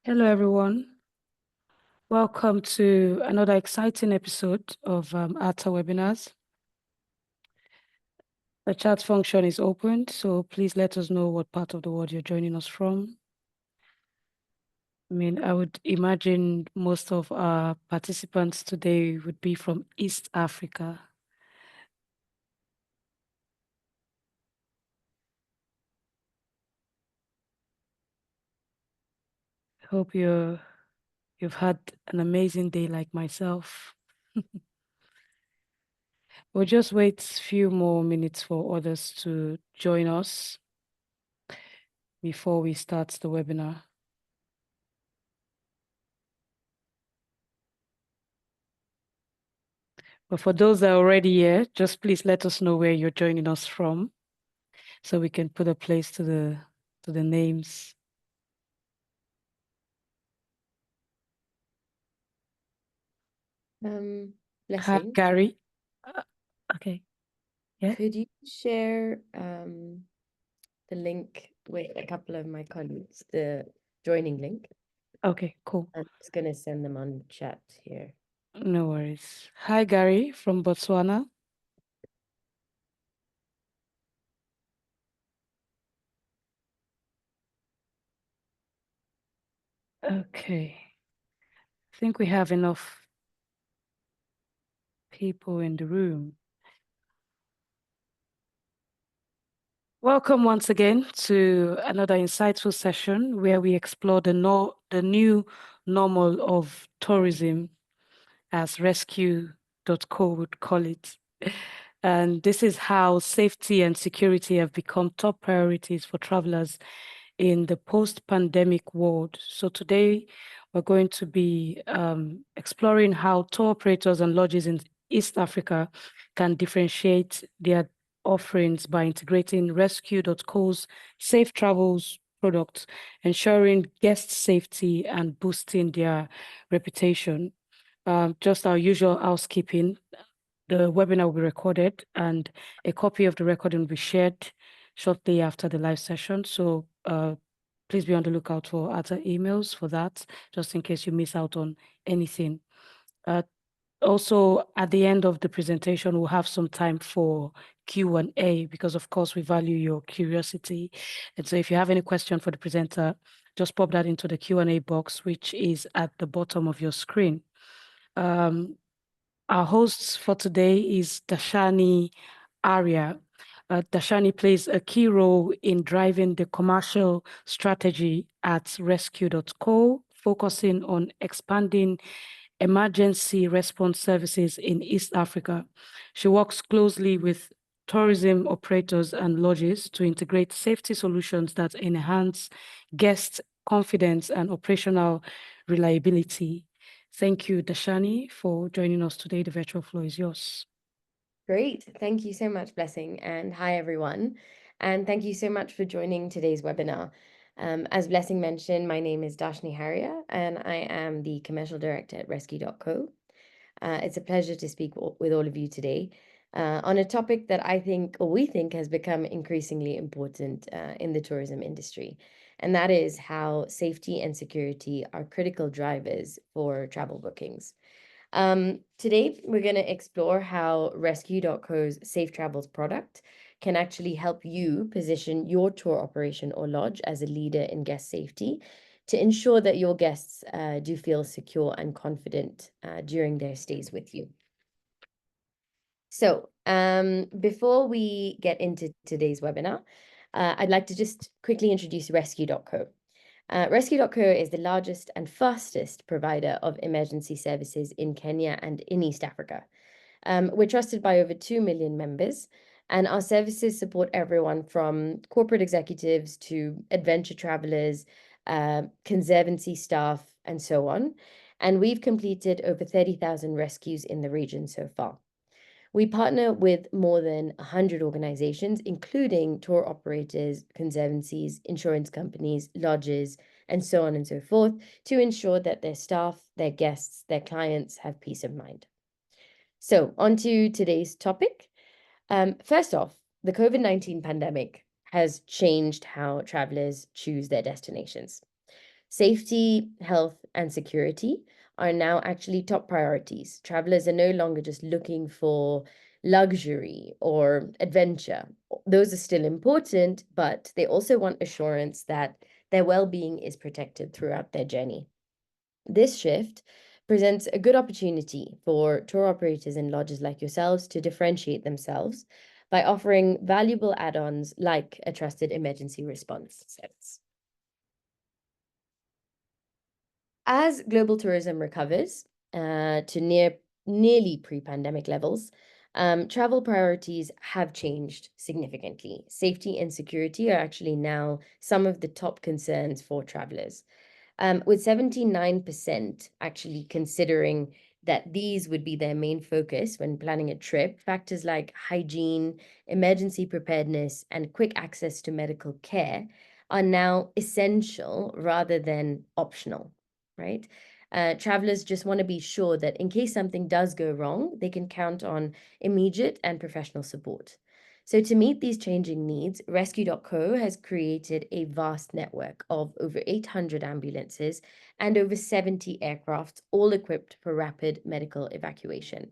Hello, everyone. Welcome to another exciting episode of ATTA webinars. The chat function is open, so please let us know what part of the world you're joining us from. I would imagine most of our participants today would be from East Africa. Hope you've had an amazing day like myself. We'll just wait a few more minutes for others to join us before we start the webinar. But for those that are already here, just please let us know where you're joining us from so we can put a place to the names. Hi, Blessing, Gary. Okay. Yeah. could you share the link with a couple of my colleagues, the joining link? Okay, cool. I'm just going to send them on chat here. No worries. Hi, Gary from Botswana. Okay. I think we have enough people in the room. Welcome once again to another insightful session where we explore the new normal of tourism, as rescue.co would call it. And this is how safety and security have become top priorities for travelers in the post-pandemic world. So today we're going to be exploring how tour operators and lodges in East Africa can differentiate their offerings by integrating rescue.co's SafeTravels products, ensuring guest safety and boosting their reputation. Just our usual housekeeping. The webinar will be recorded and a copy of the recording will be shared shortly after the live session. So please be on the lookout for other emails for that, just in case you miss out on anything. Also, at the end of the presentation, we'll have some time for Q&A because, of course, we value your curiosity. And so if you have any question for the presenter, just pop that into the Q&A box, which is at the bottom of your screen. Our host for today is Darshani Haria. Darshani plays a key role in driving the commercial strategy at rescue.co, focusing on expanding emergency response services in East Africa. She works closely with tourism operators and lodges to integrate safety solutions that enhance guest confidence and operational reliability. Thank you, Darshani, for joining us today. The virtual floor is yours. Great. Thank you so much, Blessing. And hi, everyone. And thank you so much for joining today's webinar. As Blessing mentioned, my name is Darshani Haria, and I am the Commercial Director at Rescue.co. It's a pleasure to speak with all of you today on a topic that I think, or we think, has become increasingly important in the tourism industry. And that is how safety and security are critical drivers for travel bookings. Today, we're going to explore how Rescue.co's SafeTravels product can actually help you position your tour operation or lodge as a leader in guest safety to ensure that your guests do feel secure and confident during their stays with you. So, before we get into today's webinar, I'd like to just quickly introduce Rescue.co. Rescue.co is the largest and fastest provider of emergency services in Kenya and in East Africa. We're trusted by over 2 million members, and our services support everyone from corporate executives to adventure travelers, conservancy staff, and so on. And we've completed over 30,000 rescues in the region so far. We partner with more than 100 organizations, including tour operators, conservancies, insurance companies, lodges, and so on and so forth, to ensure that their staff, their guests, their clients have peace of mind. So, on to today's topic. First off, the COVID-19 pandemic has changed how travelers choose their destinations. Safety, health, and security are now actually top priorities. Travelers are no longer just looking for luxury or adventure. Those are still important, but they also want assurance that their well-being is protected throughout their journey. This shift presents a good opportunity for tour operators and lodges like yourselves to differentiate themselves by offering valuable add-ons like a trusted emergency response service. As global tourism recovers to nearly pre-pandemic levels, travel priorities have changed significantly. Safety and security are actually now some of the top concerns for travelers, with 79% actually considering that these would be their main focus when planning a trip. Factors like hygiene, emergency preparedness, and quick access to medical care are now essential rather than optional, right? Travelers just want to be sure that in case something does go wrong, they can count on immediate and professional support. So, to meet these changing needs, Rescue.co has created a vast network of over 800 ambulances and over 70 aircraft, all equipped for rapid medical evacuation.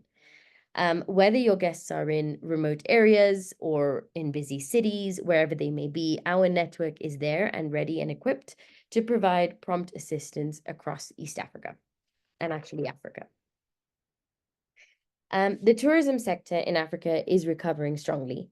Whether your guests are in remote areas or in busy cities, wherever they may be, our network is there and ready and equipped to provide prompt assistance across East Africa and actually Africa. The tourism sector in Africa is recovering strongly.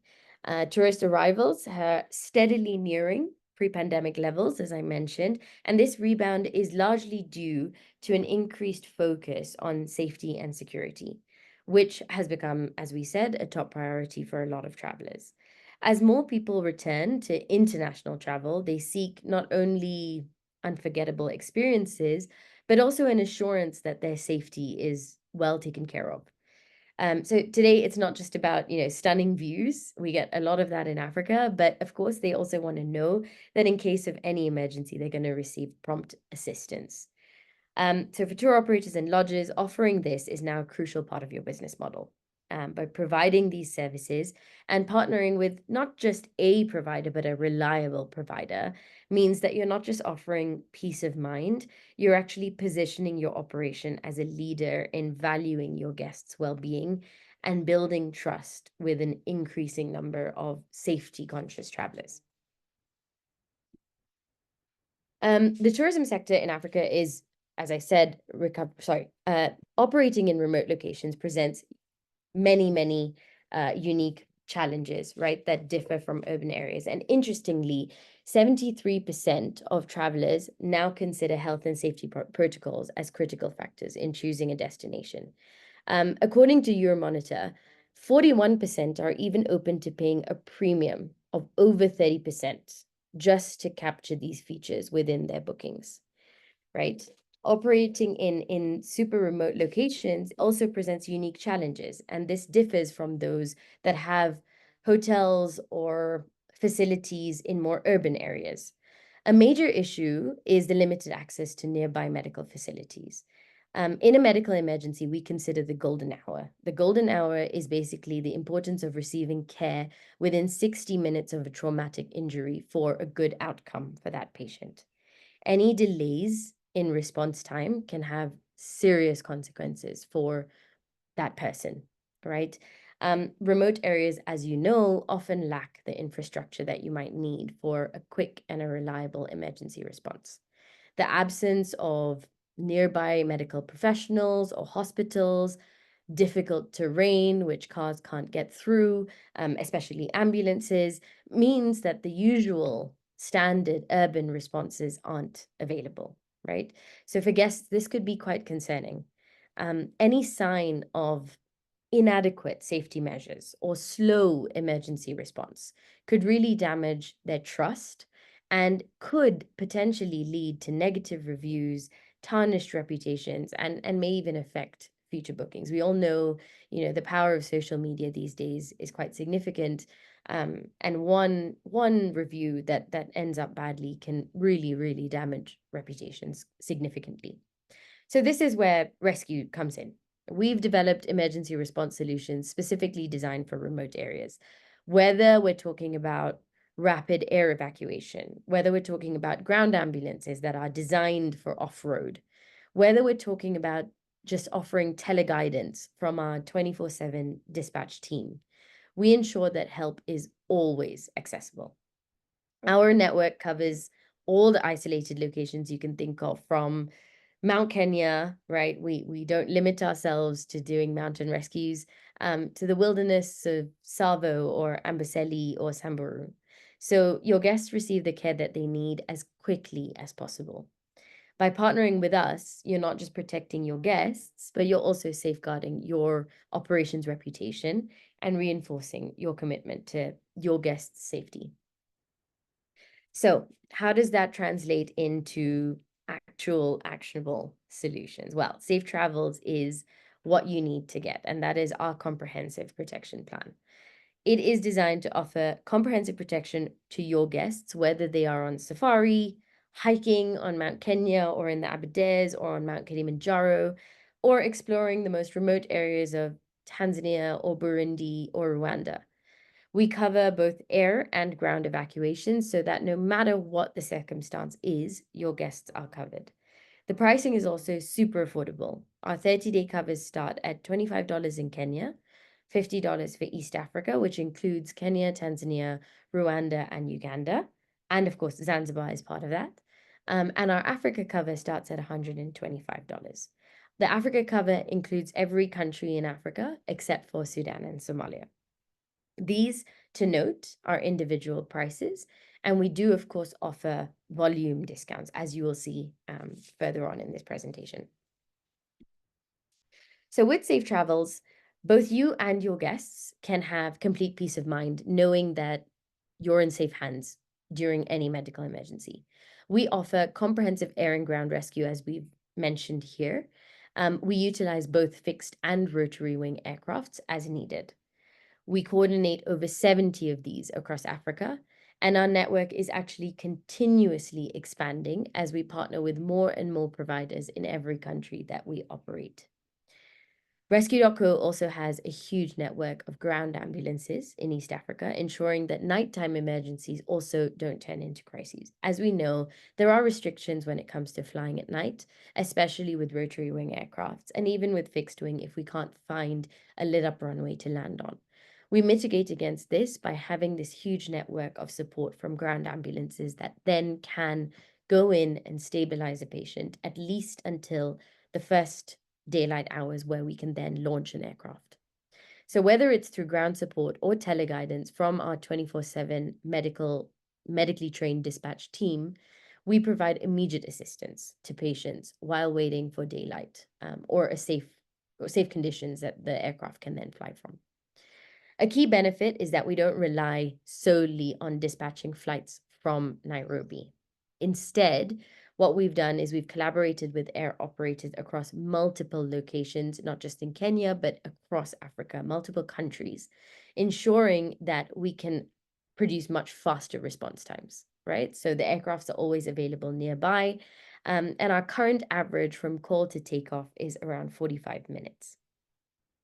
Tourist arrivals are steadily nearing pre-pandemic levels, as I mentioned, and this rebound is largely due to an increased focus on safety and security, which has become, as we said, a top priority for a lot of travelers. As more people return to international travel, they seek not only unforgettable experiences, but also an assurance that their safety is well taken care of. So today it's not just about, stunning views. We get a lot of that in Africa, but of course they also want to know that in case of any emergency, they're going to receive prompt assistance. So for tour operators and lodges, offering this is now a crucial part of your business model. By providing these services and partnering with not just a provider, but a reliable provider, means that you're not just offering peace of mind, you're actually positioning your operation as a leader in valuing your guests' well-being and building trust with an increasing number of safety-conscious travelers. The tourism sector in Africa is, as I said, operating in remote locations presents many unique challenges, right, that differ from urban areas. And interestingly, 73% of travelers now consider health and safety protocols as critical factors in choosing a destination. According to Euromonitor, 41% are even open to paying a premium of over 30% just to capture these features within their bookings, right? Operating in super remote locations also presents unique challenges, and this differs from those that have hotels or facilities in more urban areas. A major issue is the limited access to nearby medical facilities. In a medical emergency, we consider the golden hour. The golden hour is basically the importance of receiving care within 60 minutes of a traumatic injury for a good outcome for that patient. Any delays in response time can have serious consequences for that person, right? Remote areas, as you know, often lack the infrastructure that you might need for a quick and a reliable emergency response. The absence of nearby medical professionals or hospitals, difficult terrain, which cars can't get through, especially ambulances, means that the usual standard urban responses aren't available, right? So for guests, this could be quite concerning. Any sign of inadequate safety measures or slow emergency response could really damage their trust and could potentially lead to negative reviews, tarnished reputations, and may even affect future bookings. We all know, the power of social media these days is quite significant. And one review that ends up badly can really damage reputations significantly. So this is where Rescue comes in. We've developed emergency response solutions specifically designed for remote areas. Whether we're talking about rapid air evacuation, whether we're talking about ground ambulances that are designed for off-road, whether we're talking about just offering teleguidance from our 24/7 dispatch team, we ensure that help is always accessible. Our network covers all the isolated locations you can think of, from Mount Kenya, right? We don't limit ourselves to doing mountain rescues, to the wilderness of Savo or Amboseli or Samburu. So your guests receive the care that they need as quickly as possible. By partnering with us, you're not just protecting your guests, but you're also safeguarding your operations reputation and reinforcing your commitment to your guests' safety. So, how does that translate into actual actionable solutions? Well, SafeTravels is what you need to get, and that is our comprehensive protection plan. It is designed to offer comprehensive protection to your guests, whether they are on safari, hiking on Mount Kenya or in the Aberdares or on Mount Kilimanjaro, or exploring the most remote areas of Tanzania or Burundi or Rwanda. We cover both air and ground evacuations so that no matter what the circumstance is, your guests are covered. The pricing is also super affordable. Our 30-day covers start at $25 in Kenya, $50 for East Africa, which includes Kenya, Tanzania, Rwanda, and Uganda. And of course, Zanzibar is part of that. And our Africa cover starts at $125. The Africa cover includes every country in Africa except for Sudan and Somalia. These, to note, are individual prices, and we do, of course, offer volume discounts, as you will see further on in this presentation. So with SafeTravels, both you and your guests can have complete peace of mind knowing that you're in safe hands during any medical emergency. We offer comprehensive air and ground rescue, as we've mentioned here. We utilize both fixed and rotary wing aircrafts as needed. We coordinate over 70 of these across Africa, and our network is actually continuously expanding as we partner with more and more providers in every country that we operate. Rescue.co also has a huge network of ground ambulances in East Africa, ensuring that nighttime emergencies also don't turn into crises. As we know, there are restrictions when it comes to flying at night, especially with rotary wing aircrafts, and even with fixed wing if we can't find a lit up runway to land on. We mitigate against this by having this huge network of support from ground ambulances that then can go in and stabilize a patient at least until the first daylight hours, where we can then launch an aircraft. So whether it's through ground support or teleguidance from our 24/7 medically trained dispatch team, we provide immediate assistance to patients while waiting for daylight or safe conditions that the aircraft can then fly from. A key benefit is that we don't rely solely on dispatching flights from Nairobi. Instead, what we've done is we've collaborated with air operators across multiple locations, not just in Kenya, but across Africa, multiple countries, ensuring that we can produce much faster response times, right? So the aircrafts are always available nearby, and our current average from call to takeoff is around 45 minutes.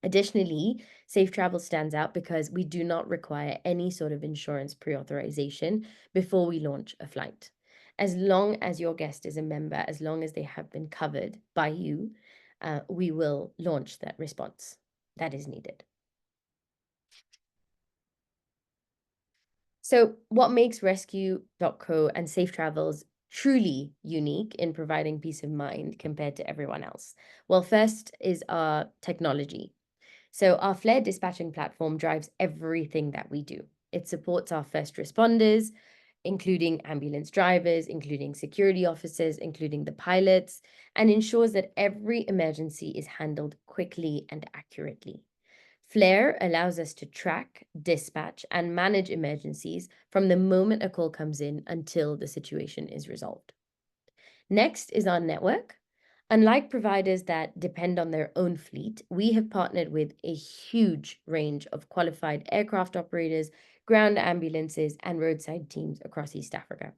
Additionally, SafeTravels stands out because we do not require any sort of insurance pre-authorization before we launch a flight. As long as your guest is a member, as long as they have been covered by you, we will launch that response that is needed. So what makes Rescue.co and SafeTravels truly unique in providing peace of mind compared to everyone else? Well, first is our technology. So our Flare dispatching platform drives everything that we do. It supports our first responders, including ambulance drivers, including security officers, including the pilots, and ensures that every emergency is handled quickly and accurately. Flare allows us to track, dispatch, and manage emergencies from the moment a call comes in until the situation is resolved. Next is our network. Unlike providers that depend on their own fleet, we have partnered with a huge range of qualified aircraft operators, ground ambulances, and roadside teams across East Africa.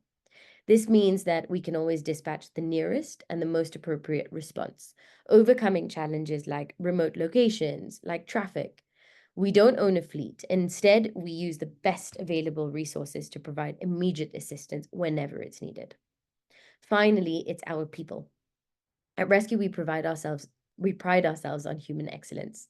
This means that we can always dispatch the nearest and the most appropriate response, overcoming challenges like remote locations, like traffic. We don't own a fleet. Instead, we use the best available resources to provide immediate assistance whenever it's needed. Finally, it's our people. At Rescue, we pride ourselves on human excellence.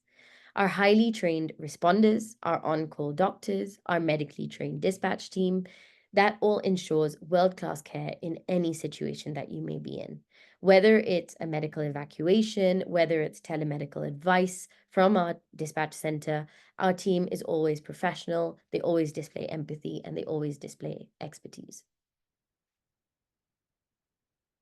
Our highly trained responders, our on-call doctors, our medically trained dispatch team, that all ensures world-class care in any situation that you may be in. Whether it's a medical evacuation, whether it's telemedical advice from our dispatch center, our team is always professional, they always display empathy, and they always display expertise.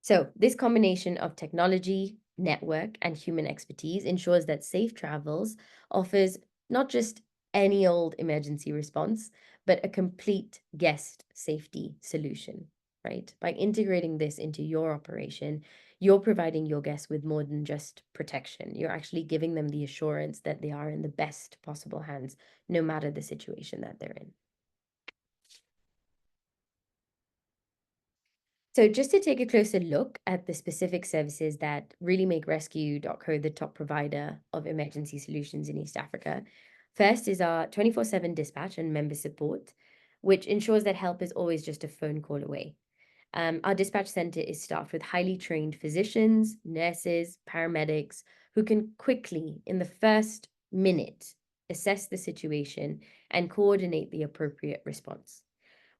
So this combination of technology, network, and human expertise ensures that SafeTravels offers not just any old emergency response, but a complete guest safety solution, right? By integrating this into your operation, you're providing your guests with more than just protection. You're actually giving them the assurance that they are in the best possible hands, no matter the situation that they're in. So just to take a closer look at the specific services that really make Rescue.co the top provider of emergency solutions in East Africa, first is our 24/7 dispatch and member support, which ensures that help is always just a phone call away. Our dispatch center is staffed with highly trained physicians, nurses, paramedics who can quickly, in the first minute, assess the situation and coordinate the appropriate response.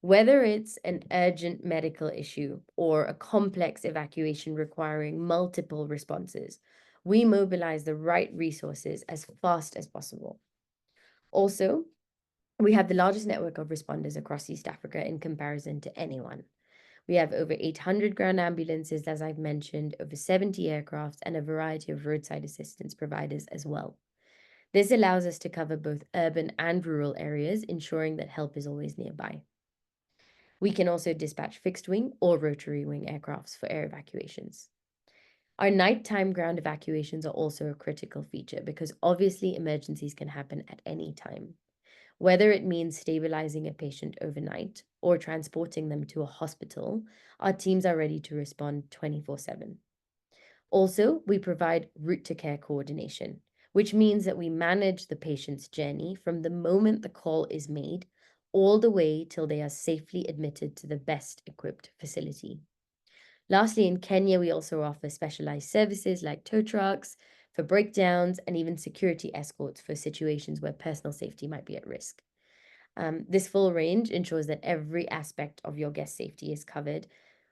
Whether it's an urgent medical issue or a complex evacuation requiring multiple responses, we mobilize the right resources as fast as possible. Also, we have the largest network of responders across East Africa in comparison to anyone. We have over 800 ground ambulances, as I've mentioned, over 70 aircrafts, and a variety of roadside assistance providers as well. This allows us to cover both urban and rural areas, ensuring that help is always nearby. We can also dispatch fixed-wing or rotary-wing aircrafts for air evacuations. Our nighttime ground evacuations are also a critical feature because obviously emergencies can happen at any time. Whether it means stabilizing a patient overnight or transporting them to a hospital, our teams are ready to respond 24/7. Also, we provide route to care coordination, which means that we manage the patient's journey from the moment the call is made all the way till they are safely admitted to the best equipped facility. Lastly, in Kenya, we also offer specialized services like tow trucks for breakdowns and even security escorts for situations where personal safety might be at risk. This full range ensures that every aspect of your guest safety is covered,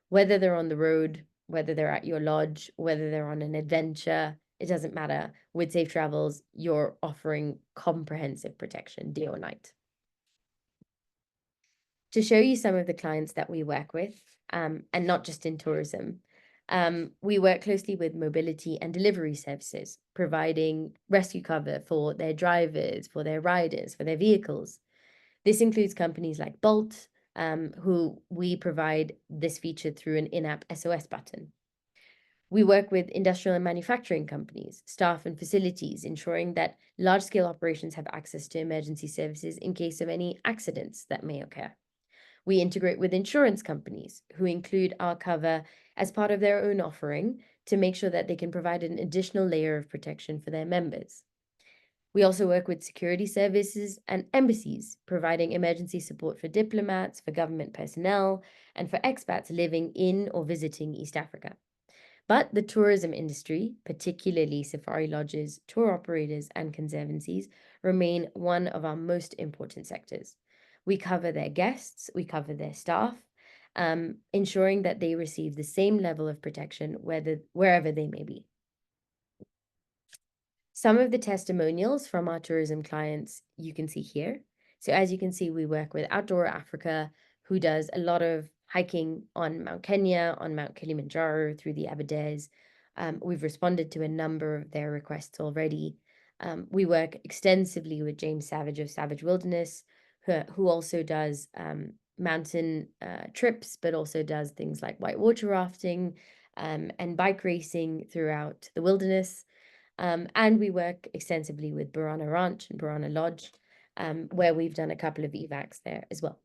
whether they're on the road, whether they're at your lodge, whether they're on an adventure, it doesn't matter. With SafeTravels, you're offering comprehensive protection day or night. To show you some of the clients that we work with, and not just in tourism, we work closely with mobility and delivery services, providing rescue cover for their drivers, for their riders, for their vehicles. This includes companies like Bolt, who we provide this feature through an in-app SOS button. We work with industrial and manufacturing companies, staff and facilities, ensuring that large-scale operations have access to emergency services in case of any accidents that may occur. We integrate with insurance companies who include our cover as part of their own offering to make sure that they can provide an additional layer of protection for their members. We also work with security services and embassies, providing emergency support for diplomats, for government personnel, and for expats living in or visiting East Africa. But the tourism industry, particularly safari lodges, tour operators, and conservancies, remain one of our most important sectors. We cover their guests, we cover their staff, ensuring that they receive the same level of protection wherever they may be. Some of the testimonials from our tourism clients you can see here. So as you can see, we work with Outdoor Africa, who does a lot of hiking on Mount Kenya, on Mount Kilimanjaro, through the Aberdares. We've responded to a number of their requests already. We work extensively with James Savage of Savage Wilderness, who also does mountain trips, but also does things like whitewater rafting and bike racing throughout the wilderness. And we work extensively with Burana Ranch and Burana Lodge, where we've done a couple of evacs there as well.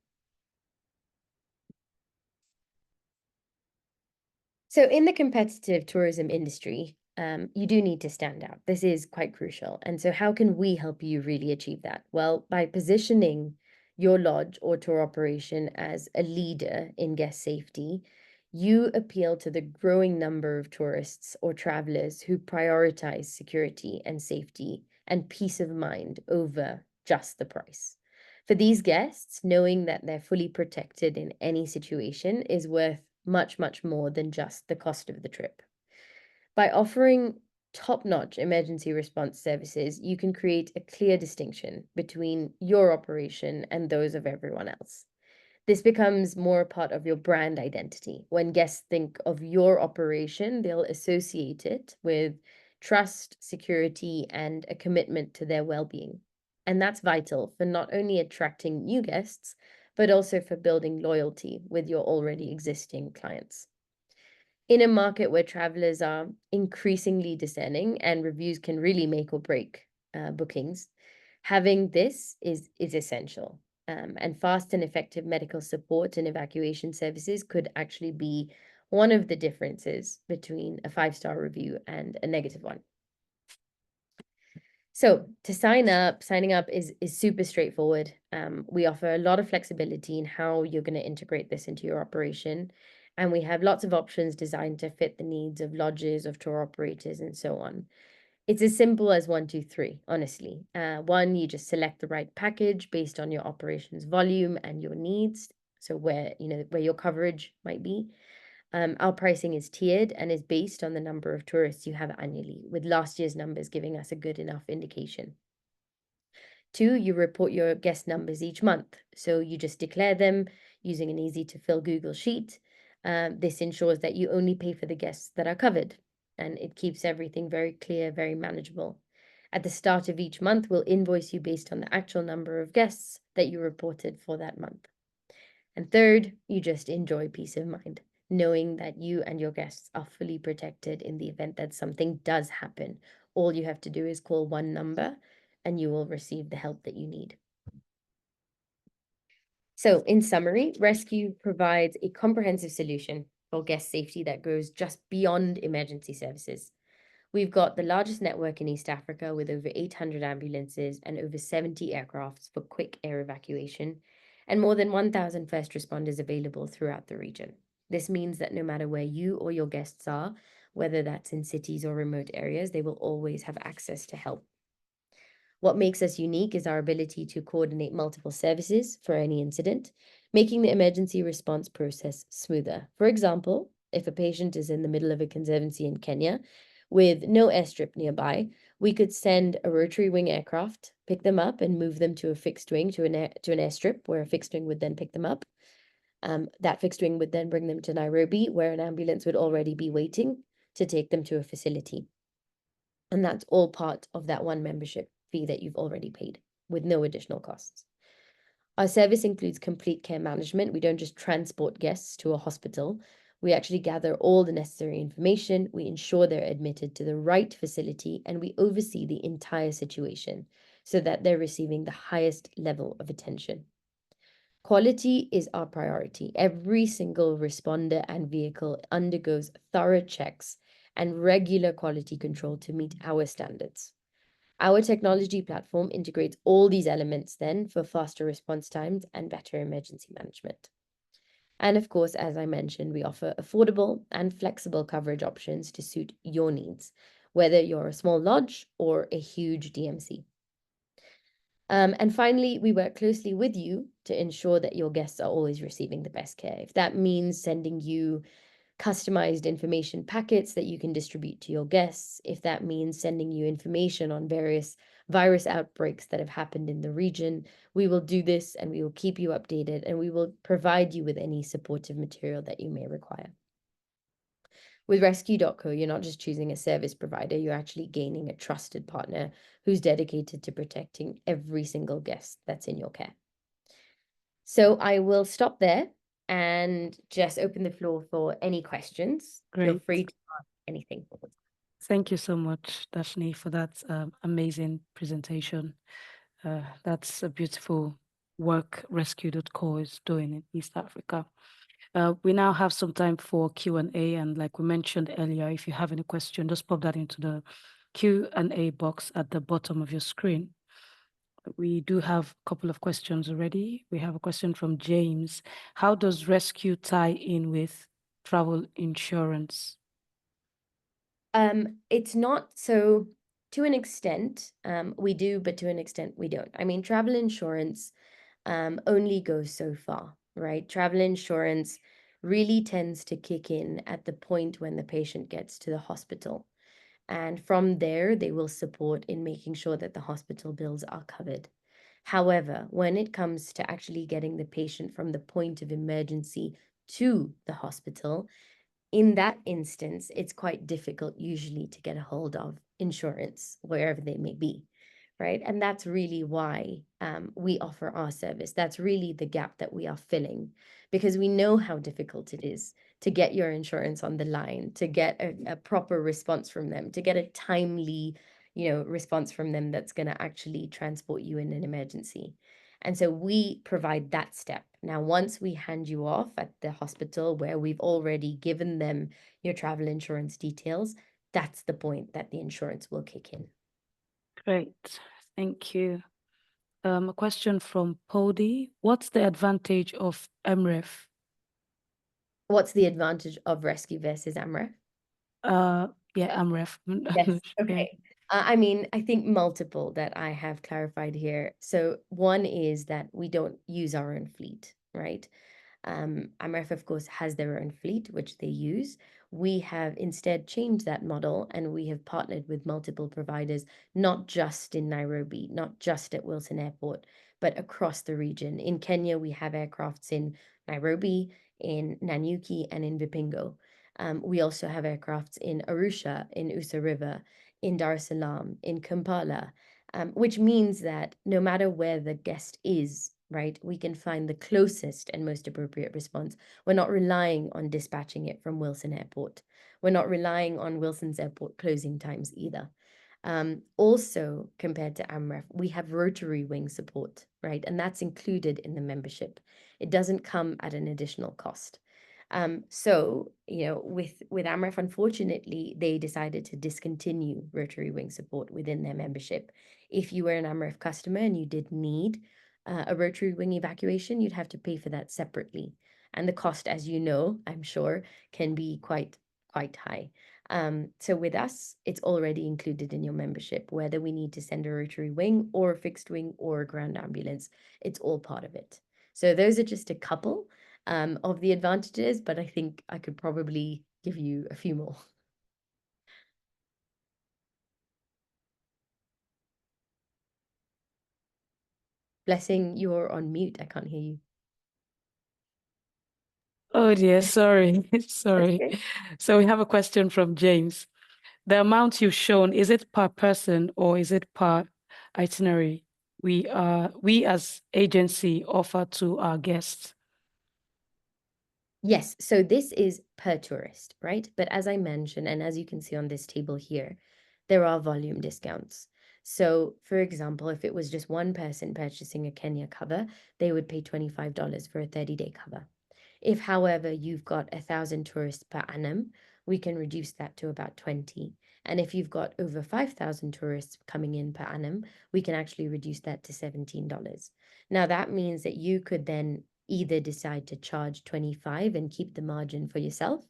So in the competitive tourism industry, you do need to stand out. This is quite crucial. And so, how can we help you really achieve that? Well, by positioning your lodge or tour operation as a leader in guest safety, you appeal to the growing number of tourists or travelers who prioritize security and safety and peace of mind over just the price. For these guests, knowing that they're fully protected in any situation is worth much, much more than just the cost of the trip. By offering top-notch emergency response services, you can create a clear distinction between your operation and those of everyone else. This becomes more a part of your brand identity. When guests think of your operation, they'll associate it with trust, security, and a commitment to their well-being. And that's vital for not only attracting new guests, but also for building loyalty with your already existing clients. In a market where travelers are increasingly discerning and reviews can really make or break bookings, having this is essential. And fast and effective medical support and evacuation services could actually be one of the differences between a five-star review and a negative one. So to signing up is super straightforward. We offer a lot of flexibility in how you're going to integrate this into your operation. And we have lots of options designed to fit the needs of lodges, of tour operators, and so on. It's as simple as one, two, three, honestly. One, you just select the right package based on your operations volume and your needs. So where your coverage might be. Our pricing is tiered and is based on the number of tourists you have annually, with last year's numbers giving us a good enough indication. Two, you report your guest numbers each month. So you just declare them using an easy to fill Google Sheet. This ensures that you only pay for the guests that are covered, and it keeps everything very clear, very manageable. At the start of each month, we'll invoice you based on the actual number of guests that you reported for that month. And third, you just enjoy peace of mind, knowing that you and your guests are fully protected in the event that something does happen. All you have to do is call one number and you will receive the help that you need. So, in summary, Rescue provides a comprehensive solution for guest safety that goes just beyond emergency services. We've got the largest network in East Africa with over 800 ambulances and over 70 aircrafts for quick air evacuation, and more than 1,000 first responders available throughout the region. This means that no matter where you or your guests are, whether that's in cities or remote areas, they will always have access to help. What makes us unique is our ability to coordinate multiple services for any incident, making the emergency response process smoother. For example, if a patient is in the middle of a conservancy in Kenya with no airstrip nearby, we could send a rotary wing aircraft, pick them up, and move them to a fixed wing to an airstrip where a fixed wing would then pick them up. That fixed wing would then bring them to Nairobi, where an ambulance would already be waiting to take them to a facility. And that's all part of that one membership fee that you've already paid with no additional costs. Our service includes complete care management. We don't just transport guests to a hospital. We actually gather all the necessary information. We ensure they're admitted to the right facility, and we oversee the entire situation so that they're receiving the highest level of attention. Quality is our priority. Every single responder and vehicle undergoes thorough checks and regular quality control to meet our standards. Our technology platform integrates all these elements then for faster response times and better emergency management. And of course, as I mentioned, we offer affordable and flexible coverage options to suit your needs, whether you're a small lodge or a huge DMC. And finally, we work closely with you to ensure that your guests are always receiving the best care. If that means sending you customized information packets that you can distribute to your guests, if that means sending you information on various virus outbreaks that have happened in the region, we will do this and we will keep you updated and we will provide you with any supportive material that you may require. With Rescue.co, you're not just choosing a service provider, you're actually gaining a trusted partner who's dedicated to protecting every single guest that's in your care. So I will stop there and just open the floor for any questions. Feel Great. free to ask anything. Thank you so much, Darshani, for that amazing presentation. That's a beautiful work Rescue.co is doing in East Africa. We now have some time for Q&A, and like we mentioned earlier, if you have any question, just pop that into the Q&A box at the bottom of your screen. We do have a couple of questions already. We have a question from James. How does rescue tie in with travel insurance? It's not so, to an extent, we do, but to an extent we don't. I mean, travel insurance only goes so far, right? Travel insurance really tends to kick in at the point when the patient gets to the hospital. And from there, they will support in making sure that the hospital bills are covered. However, when it comes to actually getting the patient from the point of emergency to the hospital, in that instance, it's quite difficult usually to get a hold of insurance, wherever they may be, right? And that's really why we offer our service. That's really the gap that we are filling, because we know how difficult it is to get your insurance on the line, to get a proper response from them, to get a timely, response from them that's going to actually transport you in an emergency. And so we provide that step. Now, once we hand you off at the hospital where we've already given them your travel insurance details, that's the point that the insurance will kick in. Great, thank you. A question from Podi. What's the advantage of MREF? What's the advantage of rescue versus AMREF? Yeah, MREF. Yes. Yeah. Okay. I mean, I think multiple that I have clarified here. So one is that we don't use our own fleet, right? AMREF, of course, has their own fleet, which they use. We have instead changed that model and we have partnered with multiple providers, not just in Nairobi, not just at Wilson Airport, but across the region. In Kenya, we have aircrafts in Nairobi, in Nanyuki, and in Vipingo. We also have aircrafts in Arusha, in Usa River, in Dar es Salaam, in Kampala, which means that no matter where the guest is, right, we can find the closest and most appropriate response. We're not relying on dispatching it from Wilson Airport. We're not relying on Wilson's airport closing times either. Also, compared to AMREF, we have rotary wing support, right? And that's included in the membership. It doesn't come at an additional cost. So, with AMREF, unfortunately, they decided to discontinue rotary wing support within their membership. If you were an AMREF customer and you did need a rotary wing evacuation, you'd have to pay for that separately. And the cost, as you know, I'm sure, can be quite high. So with us, it's already included in your membership, whether we need to send a rotary wing or a fixed wing or a ground ambulance, it's all part of it. So those are just a couple of the advantages, but I think I could probably give you a few more. Blessing, you're on mute. I can't hear you. Oh dear, sorry. Sorry. Okay. So we have a question from James. The amount you've shown, is it per person or is it per itinerary we as agency offer to our guests? Yes, so this is per tourist, right? But as I mentioned, and as you can see on this table here, there are volume discounts. So, for example, if it was just one person purchasing a Kenya cover, they would pay $25 for a 30-day cover. If, however, you've got 1,000 tourists per annum, we can reduce that to about 20. And if you've got over 5,000 tourists coming in per annum, we can actually reduce that to $17. Now, that means that you could then either decide to charge 25 and keep the margin for yourself,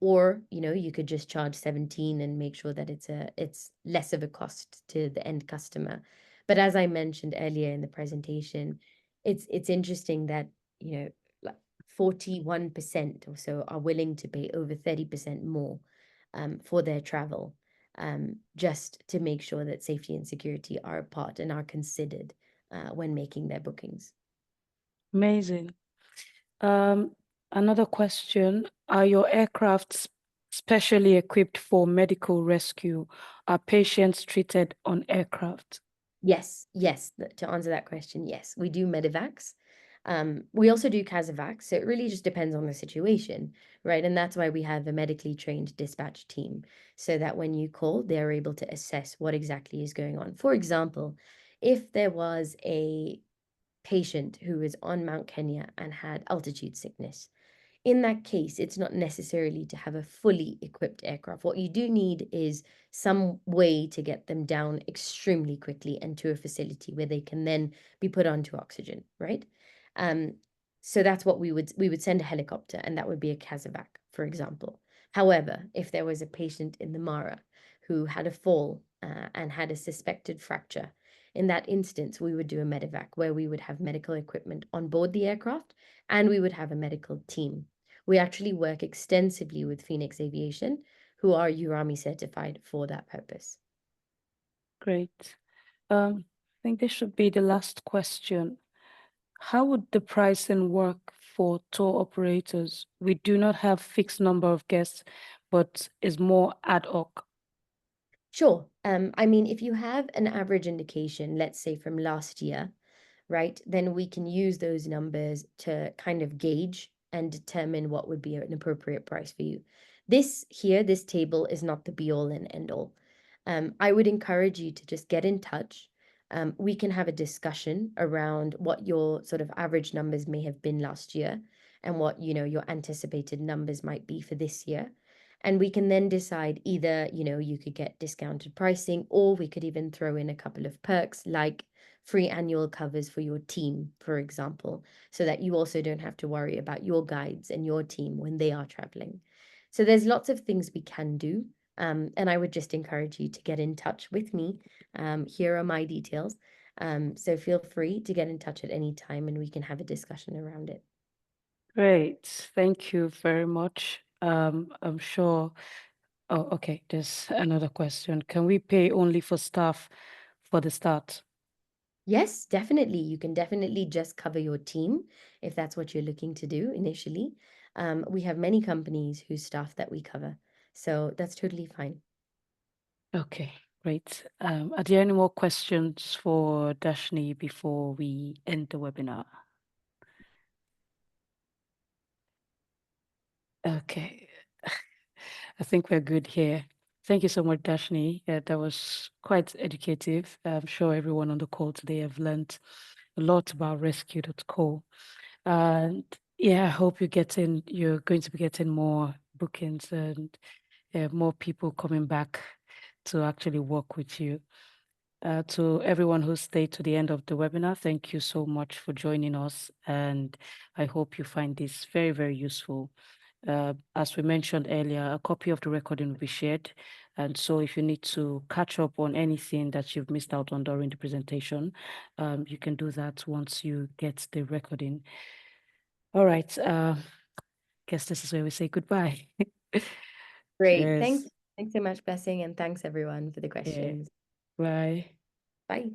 or you could just charge 17 and make sure that it's less of a cost to the end customer. But as I mentioned earlier in the presentation, it's interesting that like 41% or so are willing to pay over 30% more for their travel, just to make sure that safety and security are a part and are considered when making their bookings. Amazing. Another question. Are your aircrafts specially equipped for medical rescue? Are patients treated on aircraft? Yes, to answer that question, yes, we do medevacs. We also do casevacs, so it really just depends on the situation, right? And that's why we have a medically trained dispatch team, so that when you call, they're able to assess what exactly is going on. For example, if there was a patient who was on Mount Kenya and had altitude sickness, in that case, it's not necessarily to have a fully equipped aircraft. What you do need is some way to get them down extremely quickly and to a facility where they can then be put onto oxygen, right? Um, so that's what we would send a helicopter, and that would be a casevac, for example. However, if there was a patient in the Mara who had a fall and had a suspected fracture, in that instance, we would do a medevac where we would have medical equipment on board the aircraft and we would have a medical team. We actually work extensively with Phoenix Aviation, who are URAMI certified for that purpose. Great. I think this should be the last question. How would the pricing work for tour operators? We do not have fixed number of guests, but is more ad hoc. Sure. I mean, if you have an average indication, let's say from last year, right, then we can use those numbers to kind of gauge and determine what would be an appropriate price for you. This here, this table is not the be all and end all. I would encourage you to just get in touch. We can have a discussion around what your sort of average numbers may have been last year and what, your anticipated numbers might be for this year. And we can then decide either, you could get discounted pricing, or we could even throw in a couple of perks like free annual covers for your team, for example, so that you also don't have to worry about your guides and your team when they are traveling. So there's lots of things we can do. And I would just encourage you to get in touch with me. Here are my details. So feel free to get in touch at any time and we can have a discussion around it. Great. Thank you very much. I'm sure. Oh, okay. There's another question. Can we pay only for staff for the start? Yes, definitely. You can definitely just cover your team if that's what you're looking to do initially. We have many companies whose staff that we cover, so that's totally fine. Okay, great. Are there any more questions for Darshani before we end the webinar? Okay, I think we're good here. Thank you so much, Darshani. That was quite educative. I'm sure everyone on the call today have learned a lot about rescue.co. And yeah, I hope you're going to be getting more bookings and more people coming back to actually work with you. To everyone who stayed to the end of the webinar, thank you so much for joining us. And I hope you find this very, very useful. As we mentioned earlier, a copy of the recording will be shared. And so if you need to catch up on anything that you've missed out on during the presentation, you can do that once you get the recording. All right. Guess this is where we say goodbye. Great. Cheers. Thanks so much, Blessing, and thanks everyone for the Yeah. questions. Bye. Bye.